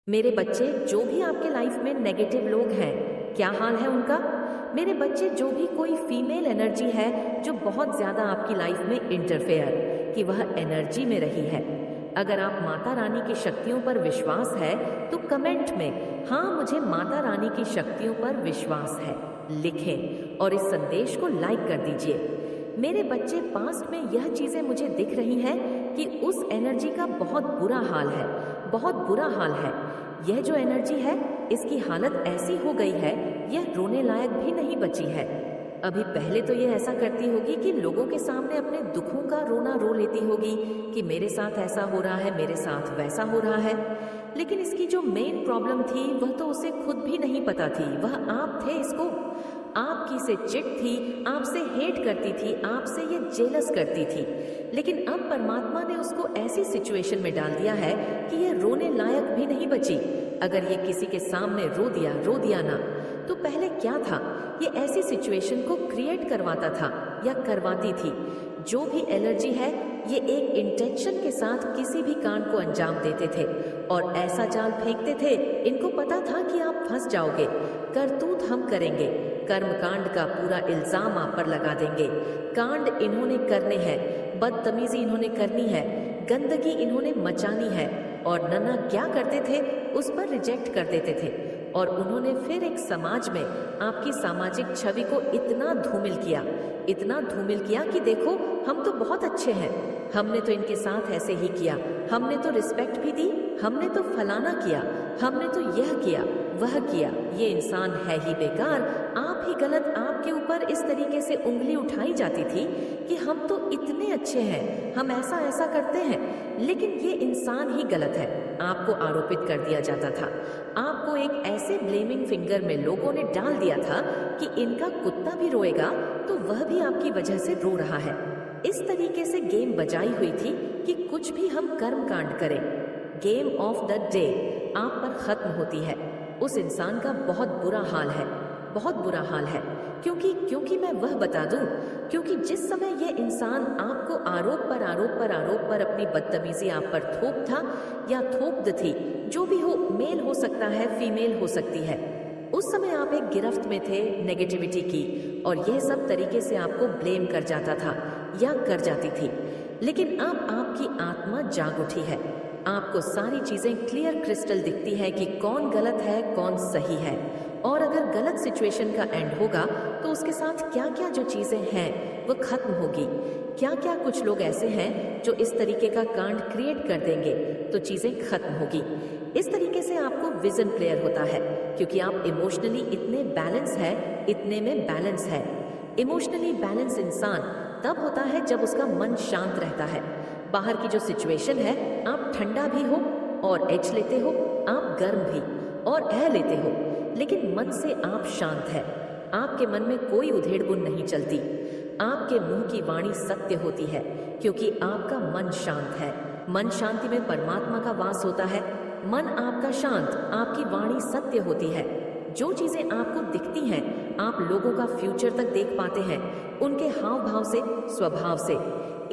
मेरे बच्चे, जो भी आपके लाइफ में नेगेटिव लोग हैं, क्या हाल है उनका? मेरे बच्चे, जो भी कोई फीमेल एनर्जी है जो बहुत ज्यादा आपकी लाइफ में इंटरफेयर कि वह एनर्जी में रही है, अगर आप माता रानी की शक्तियों पर विश्वास है तो कमेंट में हाँ मुझे माता रानी की शक्तियों पर विश्वास है लिखें और इस संदेश को लाइक कर दीजिए। मेरे बच्चे, पास्ट में यह चीजें मुझे दिख रही हैं कि उस एनर्जी का बहुत बुरा हाल है, बहुत बुरा हाल है। यह जो एनर्जी है इसकी हालत ऐसी हो गई है, यह रोने लायक भी नहीं बची है। अभी पहले तो ये ऐसा करती होगी कि लोगों के सामने अपने दुखों का रोना रो लेती होगी कि मेरे साथ ऐसा हो रहा है, मेरे साथ वैसा हो रहा है। लेकिन इसकी जो मेन प्रॉब्लम थी वह तो उसे खुद भी नहीं पता थी। वह आप थे, इसको आपकी से चिढ़ थी, आपसे हेट करती थी, आपसे ये जेलस करती थी। लेकिन अब परमात्मा ने उसको ऐसी सिचुएशन में डाल दिया है कि ये रोने लायक भी नहीं बची। अगर ये किसी के सामने रो दिया ना, तो पहले क्या था, ये ऐसी सिचुएशन को क्रिएट करवाता था या करवाती थी। जो भी एलर्जी है ये एक इंटेंशन के साथ किसी भी कांड को अंजाम देते थे और ऐसा जाल फेंकते थे, इनको पता था कि आप फंस जाओगे। करतूत हम करेंगे, कर्म कांड का पूरा इल्जाम आप पर लगा देंगे। कांड इन्होंने करने हैं, बदतमीजी इन्होंने करनी है, गंदगी इन्होंने मचानी है। और नन्ना क्या करते थे, उस पर रिजेक्ट कर देते थे। और उन्होंने फिर एक समाज में आपकी सामाजिक छवि को इतना धूमिल किया कि देखो हम तो बहुत अच्छे हैं, हमने तो इनके साथ ऐसे ही किया, हमने तो रिस्पेक्ट भी दी, हमने तो फलाना किया, हमने तो यह किया वह किया, ये इंसान है ही बेकार, आप ही गलत। आपके ऊपर इस तरीके से उंगली उठाई जाती थी कि हम तो इतने अच्छे हैं, हम ऐसा ऐसा करते हैं, लेकिन ये इंसान ही गलत है, आपको आरोपित कर दिया जाता था। आपको एक ऐसे ब्लेमिंग फिंगर में लोगों ने डाल दिया था कि इनका कुत्ता भी रोएगा तो वह भी आपकी वजह से रो रहा है। इस तरीके से गेम बजाई हुई थी कि कुछ भी हम कर्म कांड करें, गेम ऑफ द डे आप पर खत्म होती है। उस इंसान का बहुत बुरा हाल है, बहुत बुरा हाल है। क्योंकि मैं वह बता दूं, क्योंकि जिस समय यह इंसान आपको आरोप पर अपनी बदतमीजी आप पर थोप था या थोप थी, जो भी हो, मेल हो सकता है, फीमेल हो सकती है, उस समय आप एक गिरफ्त में थे नेगेटिविटी की और यह सब तरीके से आपको ब्लेम कर जाता था या कर जाती थी। लेकिन अब आपकी आत्मा जाग उठी है, आपको सारी चीजें क्लियर क्रिस्टल दिखती है कि कौन गलत है कौन सही है। और अगर गलत सिचुएशन का एंड होगा तो उसके साथ क्या क्या जो चीजें हैं वो खत्म होगी। क्या क्या कुछ लोग ऐसे हैं जो इस तरीके का कांड क्रिएट कर देंगे तो चीजें खत्म होगी। इस तरीके से आपको विजन क्लियर होता है क्योंकि आप इमोशनली इतने बैलेंस है, इतने में बैलेंस है। इमोशनली बैलेंस इंसान तब होता है जब उसका मन शांत रहता है। बाहर की जो सिचुएशन है, आप ठंडा भी हो और एच लेते हो, आप गर्म भी और एह लेते हो, लेकिन मन से आप शांत है। आपके मन में कोई उधेड़-बुन नहीं चलती, आपके मुंह की वाणी सत्य होती है क्योंकि आपका मन शांत है। मन शांति में परमात्मा का वास होता है। मन आपका शांत, आपकी वाणी सत्य होती है। जो चीजें आपको दिखती हैं, आप लोगों का फ्यूचर तक देख पाते हैं, उनके हाव भाव से, स्वभाव से।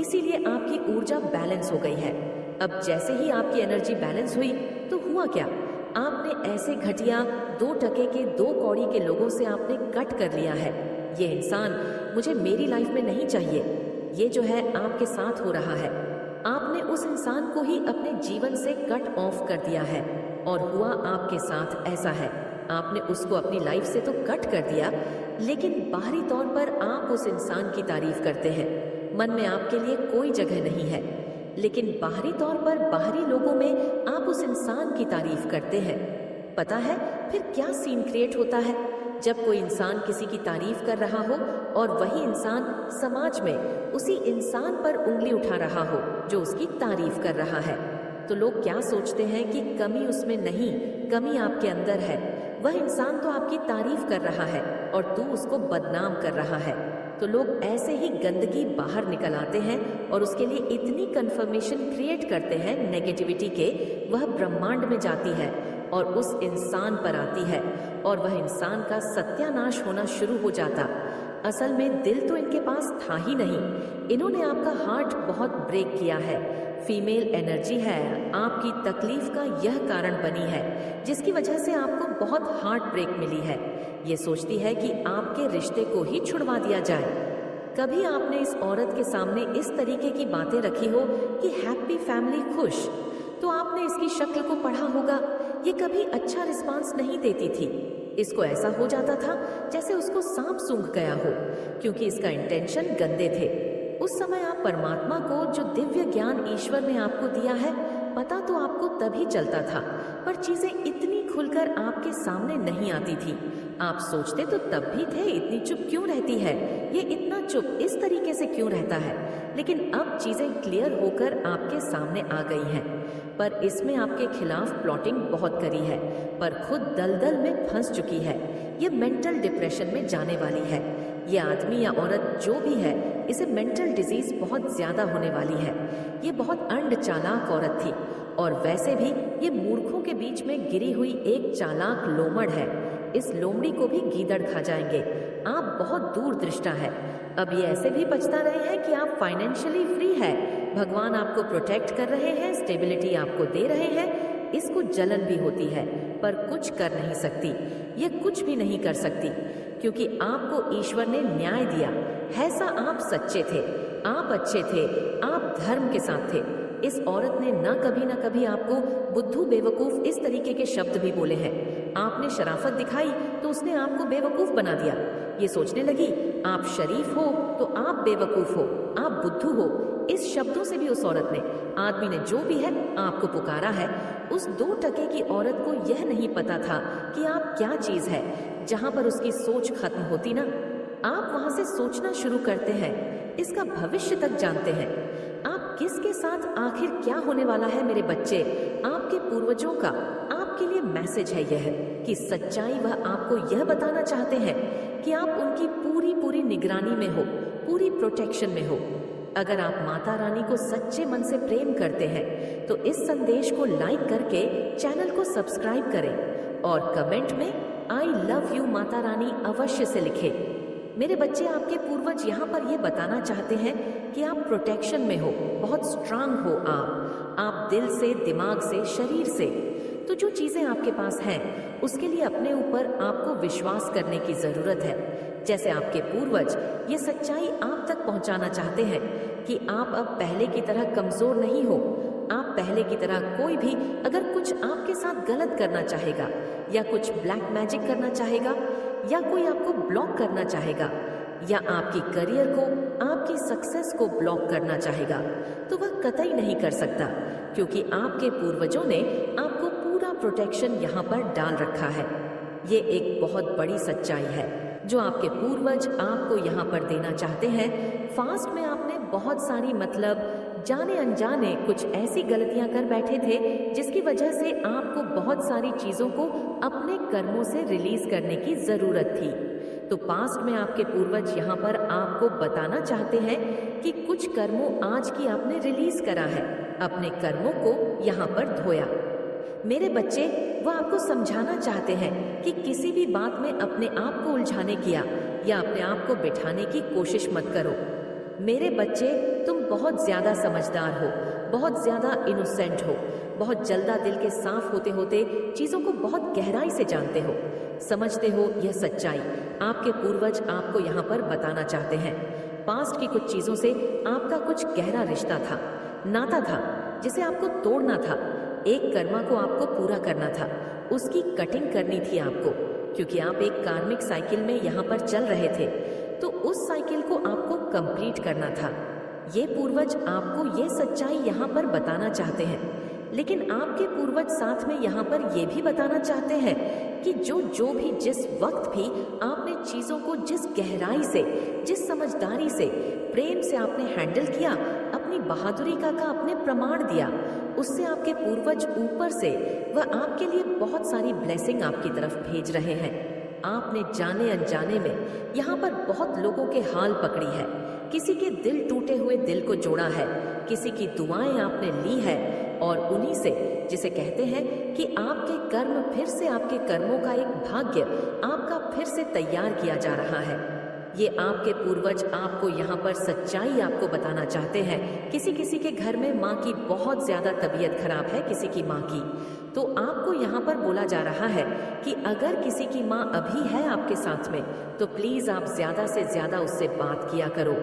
इसीलिए आपकी ऊर्जा बैलेंस हो गई है। अब जैसे ही आपकी एनर्जी बैलेंस हुई तो हुआ क्या, आपने ऐसे घटिया 2 टके के 2 कौड़ी के लोगों से आपने कट कर लिया है। ये इंसान मुझे मेरी लाइफ में नहीं चाहिए। ये जो है आपके साथ हो रहा है, आपने उस इंसान को ही अपने जीवन से कट ऑफ कर दिया है और हुआ आपके साथ ऐसा है। आपने उसको अपनी लाइफ से तो कट कर दिया, लेकिन बाहरी तौर पर आप उस इंसान की तारीफ करते हैं। मन में आपके लिए कोई जगह नहीं है, लेकिन बाहरी तौर पर बाहरी लोगों में आप उस इंसान की तारीफ करते हैं। पता है फिर क्या सीन क्रिएट होता है जब कोई इंसान किसी की तारीफ कर रहा हो और वही इंसान समाज में उसी इंसान पर उंगली उठा रहा हो जो उसकी तारीफ कर रहा है। तो लोग क्या सोचते हैं कि कमी उसमें नहीं, कमी आपके अंदर है। वह इंसान तो आपकी तारीफ कर रहा है और तू उसको बदनाम कर रहा है। तो लोग ऐसे ही गंदगी बाहर निकल आते हैं और उसके लिए इतनी कंफर्मेशन क्रिएट करते हैं नेगेटिविटी के, वह ब्रह्मांड में जाती है और उस इंसान पर आती है और वह इंसान का सत्यानाश होना शुरू हो जाता। असल में दिल तो इनके पास था ही नहीं, इन्होंने आपका हार्ट बहुत ब्रेक किया है, फीमेल एनर्जी है आपकी तकलीफ का यह कारण बनी है जिसकी वजह से आपको बहुत हार्ट ब्रेक मिली है। ये सोचती है कि आपके रिश्ते को ही छुड़वा दिया जाए। कभी आपने इस औरत के सामने इस तरीके की बातें रखी हो कि हैप्पी फैमिली खुश, तो आपने इसकी शक्ल को पढ़ा होगा। ये कभी अच्छा रिस्पांस नहीं देती थी। इसको ऐसा हो जाता था जैसे उसको सांप सूंघ गया हो, क्योंकि इसका इंटेंशन गंदे थे। उस समय आप परमात्मा को, जो दिव्य ज्ञान ईश्वर ने आपको दिया है, पता तो आपको तभी चलता था, पर चीजें इतनी खुलकर आपके सामने नहीं आती थी। आप सोचते तो तब भी थे, इतनी चुप क्यों रहती है, ये इतना चुप इस तरीके से क्यों रहता है। लेकिन अब चीजें क्लियर होकर आपके सामने आ गई हैं। पर इसमें आपके खिलाफ प्लॉटिंग बहुत करी है, पर खुद दलदल में फंस चुकी है। ये मेंटल डिप्रेशन में जाने वाली है। ये आदमी या औरत जो भी है, इसे मेंटल डिजीज बहुत ज्यादा होने वाली है। ये बहुत अंड चालाक औरत थी, और वैसे भी ये मूर्खों के बीच में गिरी हुई एक चालाक लोमड़ है। इस लोमड़ी को भी गीदड़ खा जाएंगे। आप बहुत दूरदृष्टा है। अब ये ऐसे भी पछता रहे हैं कि आप फाइनेंशियली फ्री है, भगवान आपको प्रोटेक्ट कर रहे हैं, स्टेबिलिटी आपको दे रहे हैं। इसको जलन भी होती है, पर कुछ कर नहीं सकती। ये कुछ भी नहीं कर सकती, क्योंकि आपको ईश्वर ने न्याय दिया है। सा आप सच्चे थे, आप अच्छे थे, आप धर्म के साथ थे। इस औरत ने ना कभी आपको बुद्धू बेवकूफ इस तरीके के शब्द भी बोले हैं। आपने शराफत दिखाई तो उसने आपको बेवकूफ बना दिया। ये सोचने लगी आप शरीफ हो तो आप बेवकूफ हो, आप बुद्धू हो। इस शब्दों से भी उस औरत ने, आदमी ने जो भी है, आपको पुकारा है। उस 2 टके की औरत को यह नहीं पता था कि आप क्या चीज है। जहां पर उसकी सोच खत्म होती ना, आप वहां से सोचना शुरू करते हैं, इसका भविष्य तक जानते हैं। आप किसके साथ आखिर क्या होने वाला है मेरे बच्चे, आपके पूर्वजों का आपके लिए मैसेज है यह कि सच्चाई वह आपको यह बताना चाहते हैं कि आप उनकी पूरी निगरानी में हो, पूरी प्रोटेक्शन में हो। अगर आप माता रानी को सच्चे मन से प्रेम करते हैं तो इस संदेश को लाइक करके चैनल को सब्सक्राइब करें और कमेंट में I love you Mata Rani अवश्य से लिखें। मेरे बच्चे, आपके पूर्वज यहाँ पर ये बताना चाहते हैं कि आप प्रोटेक्शन में हो, बहुत स्ट्रांग हो आप दिल से, दिमाग से, शरीर से। तो जो चीजें आपके पास हैं उसके लिए अपने ऊपर आपको विश्वास करने की जरूरत है। जैसे आपके पूर्वज ये सच्चाई आप तक पहुंचाना चाहते हैं कि आप अब पहले की तरह कमजोर नहीं हो। आप पहले की तरह, कोई भी अगर कुछ आपके साथ गलत करना चाहेगा या कुछ ब्लैक मैजिक करना चाहेगा या कोई आपको ब्लॉक करना चाहेगा या आपकी करियर को, आपकी सक्सेस को ब्लॉक करना चाहेगा, तो वह कतई नहीं कर सकता, क्योंकि आपके पूर्वजों ने आपको पूरा प्रोटेक्शन यहाँ पर डाल रखा है। ये एक बहुत बड़ी सच्चाई है जो आपके पूर्वज आपको यहाँ पर देना चाहते हैं। फास्ट में आपने बहुत सारी, मतलब जाने अनजाने कुछ ऐसी गलतियां कर बैठे थे जिसकी वजह से आपको बहुत सारी चीजों को अपने कर्मों से रिलीज करने की जरूरत थी। तो पास्ट में आपके पूर्वज यहाँ पर आपको बताना चाहते हैं कि कुछ कर्मों आज की आपने रिलीज करा है, अपने कर्मों को यहाँ पर धोया। मेरे बच्चे, वह आपको समझाना चाहते हैं कि किसी भी बात में अपने आप को उलझाने किया या अपने आप को बिठाने की कोशिश मत करो। मेरे बच्चे, तुम बहुत ज्यादा समझदार हो, बहुत ज्यादा इनोसेंट हो, बहुत जल्दा दिल के साफ होते होते चीजों को बहुत गहराई से जानते हो, समझते हो यह सच्चाई आपके पूर्वज आपको यहाँ पर बताना चाहते हैं। पास्ट की कुछ चीजों से आपका कुछ गहरा रिश्ता था, नाता था, जिसे आपको तोड़ना था। एक कर्मा को आपको पूरा करना था, उसकी कटिंग करनी थी आपको, क्योंकि आप एक कार्मिक साइकिल में यहाँ पर चल रहे थे, तो उस साइकिल को आपको कंप्लीट करना था। ये पूर्वज आपको ये सच्चाई यहाँ पर बताना चाहते हैं, लेकिन आपके पूर्वज साथ में यहाँ पर ये भी बताना चाहते हैं कि जो भी जिस वक्त भी आपने चीजों को जिस गहराई से, जिस समझदारी से, प्रेम से आपने हैंडल किया, अपनी बहादुरी का आपने प्रमाण दिया, उससे आपके पूर्वज ऊपर से वह आपके लिए बहुत सारी ब्लेसिंग आपकी तरफ भेज रहे हैं। आपने जाने अनजाने में यहाँ पर बहुत लोगों के हाल पकड़ी है, किसी के दिल टूटे हुए दिल को जोड़ा है, किसी की दुआएं आपने ली है, और उन्हीं से, जिसे कहते हैं कि आपके कर्म फिर से, आपके कर्मों का एक भाग्य आपका फिर से तैयार किया जा रहा है। ये आपके पूर्वज आपको यहाँ पर सच्चाई आपको बताना चाहते हैं। किसी किसी के घर में माँ की बहुत ज्यादा तबीयत खराब है, किसी की माँ की, तो आपको यहाँ पर बोला जा रहा है कि अगर किसी की माँ अभी है आपके साथ में तो प्लीज आप ज्यादा से ज्यादा उससे बात किया करो।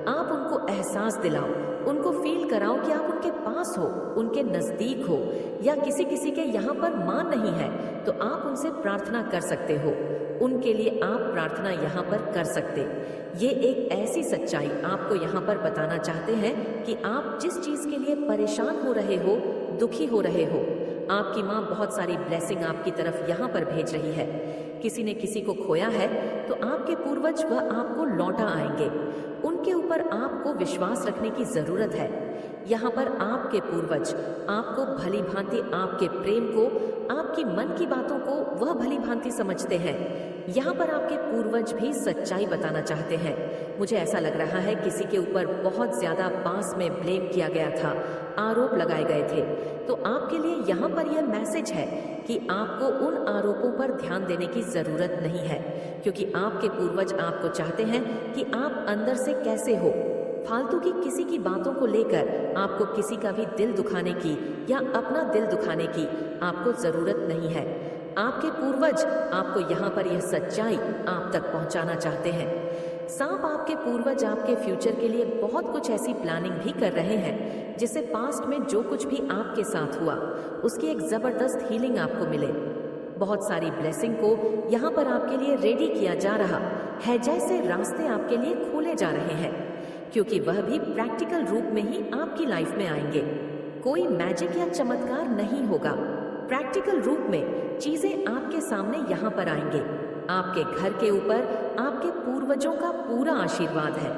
आप उनको एहसास दिलाओ, उनको फील कराओ कि आप उनके पास हो, उनके नजदीक हो। या किसी किसी के यहाँ पर माँ नहीं है तो आप उनसे प्रार्थना कर सकते हो, उनके लिए आप प्रार्थना यहाँ पर कर सकते। ये एक ऐसी सच्चाई आपको यहाँ पर बताना चाहते हैं कि आप जिस चीज के लिए परेशान हो रहे हो, दुखी हो रहे हो, आपकी माँ बहुत सारी ब्लेसिंग आपकी तरफ यहाँ पर भेज रही है। किसी ने किसी को खोया है तो आपके पूर्वज वह आपको लौटा आएंगे। उनके ऊपर आपको विश्वास रखने की जरूरत है। यहाँ पर आपके पूर्वज आपको भली भांति, आपके प्रेम को, आपकी मन की बातों को वह भली भांति समझते हैं। यहाँ पर आपके पूर्वज भी सच्चाई बताना चाहते हैं। मुझे ऐसा लग रहा है किसी के ऊपर बहुत ज्यादा पास में ब्लेम किया गया था, आरोप लगाए गए थे, तो आपके लिए यहाँ पर यह मैसेज है कि आपको उन आरोपों पर ध्यान देने की जरूरत नहीं है, क्योंकि आपके पूर्वज आपको चाहते हैं कि आप अंदर से कैसे हो। फालतू की किसी की बातों को लेकर आपको किसी का भी दिल दुखाने की या अपना दिल दुखाने की आपको जरूरत नहीं है। आपके पूर्वज आपको यहाँ पर यह सच्चाई आप तक पहुँचाना चाहते हैं। सांप आपके पूर्वज आपके फ्यूचर के लिए बहुत कुछ ऐसी प्लानिंग भी कर रहे हैं जिससे पास्ट में जो कुछ भी आपके साथ हुआ उसकी एक जबरदस्त हीलिंग आपको मिले। बहुत सारी ब्लेसिंग को यहाँ पर आपके लिए रेडी किया जा रहा है, जैसे रास्ते आपके लिए खोले जा रहे हैं, क्योंकि वह भी प्रैक्टिकल रूप में ही आपकी लाइफ में आएंगे। कोई मैजिक या चमत्कार नहीं होगा, प्रैक्टिकल रूप में चीजें आपके सामने यहाँ पर आएंगे। आपके घर के ऊपर आपके पूर्वजों का पूरा आशीर्वाद है।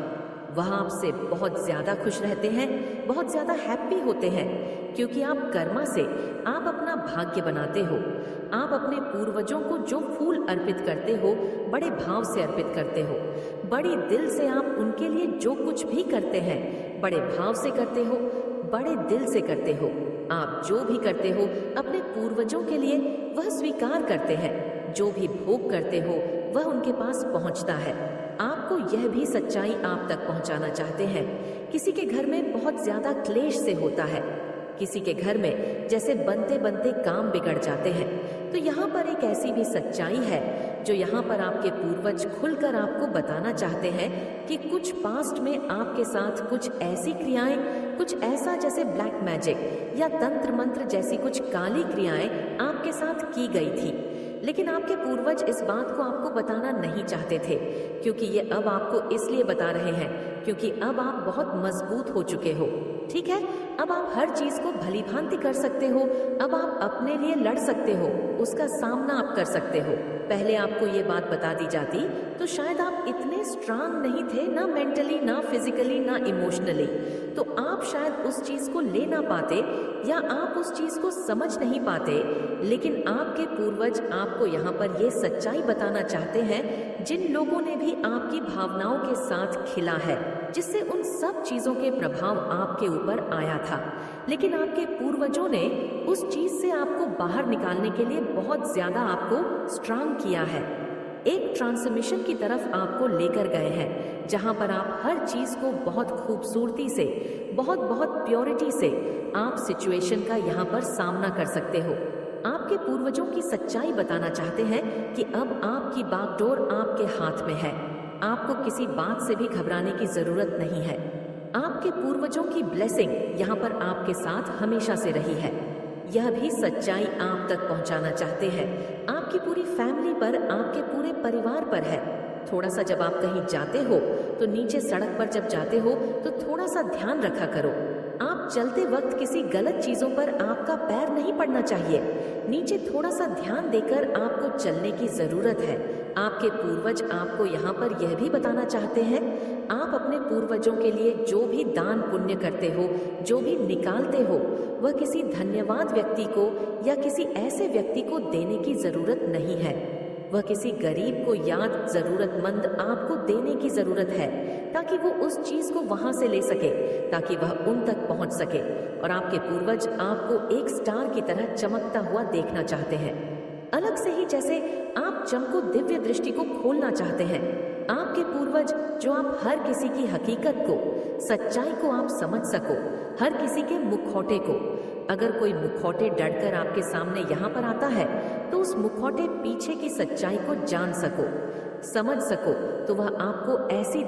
वह आपसे बहुत ज्यादा खुश रहते हैं, बहुत ज्यादा हैप्पी होते हैं, क्योंकि आप कर्मा से आप अपना भाग्य बनाते हो। आप अपने पूर्वजों को जो फूल अर्पित करते हो बड़े भाव से अर्पित करते हो, बड़ी दिल से आप उनके लिए जो कुछ भी करते हैं बड़े भाव से करते हो, बड़े दिल से करते हो। आप जो भी करते हो अपने पूर्वजों के लिए वह स्वीकार करते हैं। जो भी भोग करते हो वह उनके पास पहुंचता है। आपको यह भी सच्चाई आप तक पहुंचाना चाहते हैं। किसी के घर में बहुत ज्यादा क्लेश से होता है, किसी के घर में जैसे बनते बनते काम बिगड़ जाते हैं, तो यहाँ पर एक ऐसी भी सच्चाई है जो यहाँ पर आपके पूर्वज खुलकर आपको बताना चाहते हैं कि कुछ पास्ट में आपके साथ कुछ ऐसी क्रियाएं, कुछ ऐसा जैसे ब्लैक मैजिक या तंत्र मंत्र जैसी कुछ काली क्रियाएं आपके साथ की गई थी, लेकिन आपके पूर्वज इस बात को आपको बताना नहीं चाहते थे, क्योंकि ये अब आपको इसलिए बता रहे हैं क्योंकि अब आप बहुत मजबूत हो चुके हो। ठीक है, अब आप हर चीज को भली भांति कर सकते हो, अब आप अपने लिए लड़ सकते हो, उसका सामना आप कर सकते हो। पहले आपको ये बात बता दी जाती तो शायद आप इतने स्ट्रांग नहीं थे, ना मेंटली, ना फिजिकली, ना इमोशनली, तो आप शायद उस चीज को ले ना पाते या आप उस चीज को समझ नहीं पाते। लेकिन आपके पूर्वज आपको यहाँ पर ये सच्चाई बताना चाहते हैं, जिन लोगों ने भी आपकी भावनाओं के साथ खिला है, जिससे उन सब चीजों के प्रभाव आपके ऊपर आया था, लेकिन आपके पूर्वजों ने उस चीज से आपको बाहर निकालने के लिए बहुत ज्यादा आपको स्ट्रांग किया है। एक ट्रांसमिशन की तरफ आपको लेकर गए हैं, जहां पर आप हर चीज को बहुत खूबसूरती से, बहुत बहुत प्योरिटी से आप सिचुएशन का यहाँ पर सामना कर सकते हो। आपके पूर्वजों की सच्चाई बताना चाहते हैं कि अब आपकी बागडोर आपके हाथ में है। आपको किसी बात से भी घबराने की जरूरत नहीं है। आपके पूर्वजों की ब्लेसिंग यहाँ पर आपके साथ हमेशा से रही है। यह भी सच्चाई आप तक पहुँचाना चाहते हैं। आपकी पूरी फैमिली पर, आपके पूरे परिवार पर है। थोड़ा सा जब आप कहीं जाते हो तो नीचे सड़क पर जब जाते हो तो थोड़ा सा ध्यान रखा करो। आप चलते वक्त किसी गलत चीजों पर आपका पैर नहीं पड़ना चाहिए। नीचे थोड़ा सा ध्यान देकर आपको चलने की जरूरत है। आपके पूर्वज आपको यहाँ पर यह भी बताना चाहते हैं, आप अपने पूर्वजों के लिए जो भी दान पुण्य करते हो, जो भी निकालते हो, वह किसी धन्यवाद व्यक्ति को या किसी ऐसे व्यक्ति को देने की जरूरत नहीं है। वह किसी गरीब को याद जरूरतमंद आपको देने की जरूरत है, ताकि वो उस चीज को वहां से ले सके, ताकि वह उन तक पहुंच सके। और आपके पूर्वज आपको एक स्टार की तरह चमकता हुआ देखना चाहते हैं, अलग से ही, जैसे आप चमको दिव्य दृष्टि को खोलना चाहते हैं। आपके पूर्वज जो आप हर किसी की हकीकत को, सच्चाई को आप समझ सको, हर किसी के मुखौटे को। अगर कोई मुखौटे डरकर आपके सामने यहाँ पर आता है तो उस मुखौटे पीछे की सच्चाई को जान सको, समझ सको, तो वह आपको ऐसी